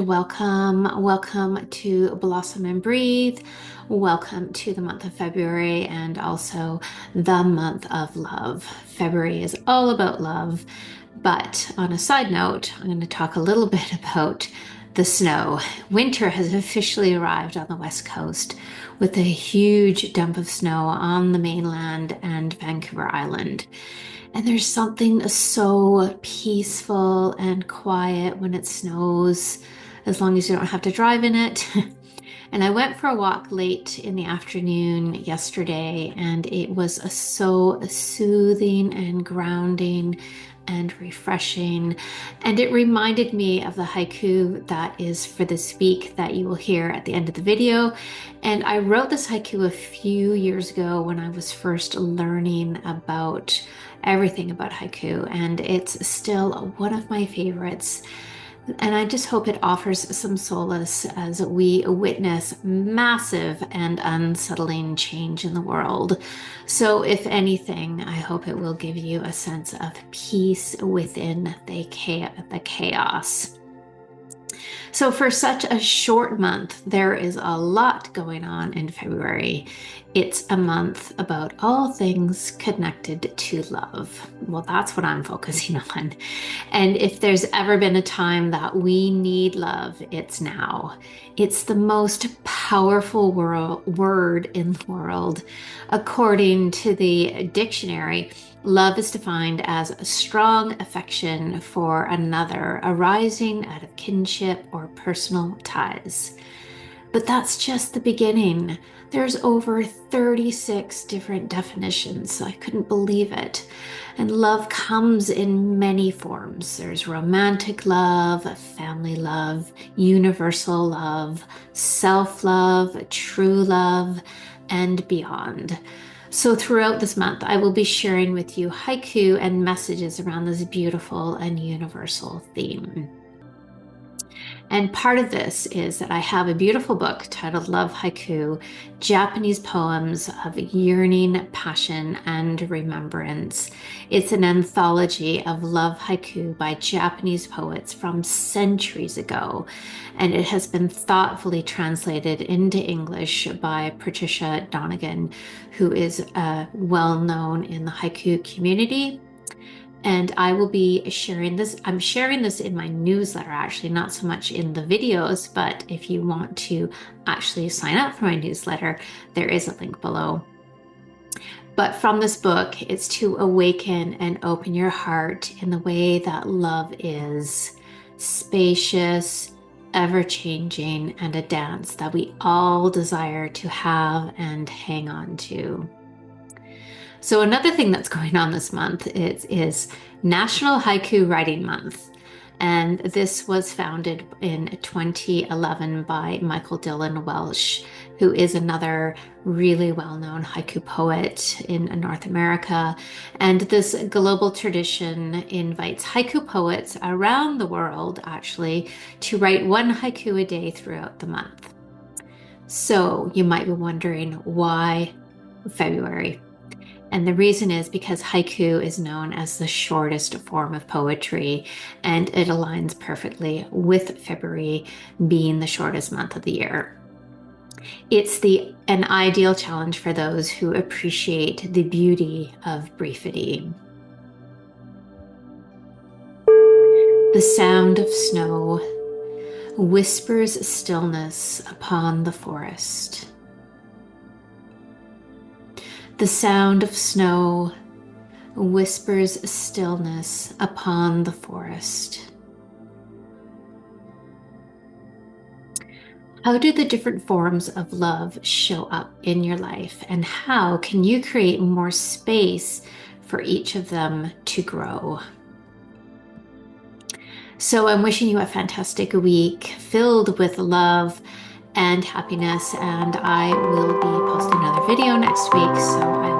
welcome to Blossom and Breathe. Welcome to the month of February and also the month of love. February is all about love, but on a side note, I'm going to talk a little bit about the snow. Winter has officially arrived on the West Coast with a huge dump of snow on the mainland and Vancouver Island. And there's something so peaceful and quiet when it snows, as long as you don't have to drive in it. And I went for a walk late in the afternoon yesterday, and it was so soothing and grounding and refreshing. And it reminded me of the haiku that is for this week that you will hear at the end of the video. And I wrote this haiku a few years ago when I was first learning about everything about haiku, and it's still one of my favorites. And I just hope it offers some solace as we witness massive and unsettling change in the world. So if anything, I hope it will give you a sense of peace within the chaos. So for such a short month, there is a lot going on in February. It's a month about all things connected to love. Well, that's what I'm focusing on. And if there's ever been a time that we need love, it's now. It's the most powerful word in the world. According to the dictionary, love is defined as a strong affection for another arising out of kinship or personal ties. But that's just the beginning. There's over 36 different definitions, so I couldn't believe it. And love comes in many forms. There's romantic love, family love, universal love, self-love, true love, and beyond. So throughout this month, I will be sharing with you haiku and messages around this beautiful and universal theme. And part of this is that I have a beautiful book titled Love Haiku, Japanese Poems of Yearning, Passion, and Remembrance. It's an anthology of love haiku by Japanese poets from centuries ago, and it has been thoughtfully translated into English by Patricia Donegan, who is well known in the haiku community. And I will be sharing this. I'm sharing this in my newsletter, actually, not so much in the videos, but if you want to actually sign up for my newsletter, there is a link below. But from this book, it's to awaken and open your heart in the way that love is spacious, ever-changing, and a dance that we all desire to have and hang on to. So another thing that's going on this month is National Haiku Writing Month. And this was founded in 2011 by Michael Dylan Welsh, who is another really well-known haiku poet in North America. And this global tradition invites haiku poets around the world, actually, to write one haiku a day throughout the month. So you might be wondering, why February? And the reason is because haiku is known as the shortest form of poetry, and it aligns perfectly with February being the shortest month of the year. It's an ideal challenge for those who appreciate the beauty of briefity. The sound of snow whispers stillness upon the forest. The sound of snow whispers stillness upon the forest. How do the different forms of love show up in your life, and how can you create more space for each of them to grow? So I'm wishing you a fantastic week filled with love and happiness, and I will be posting another video next week, so I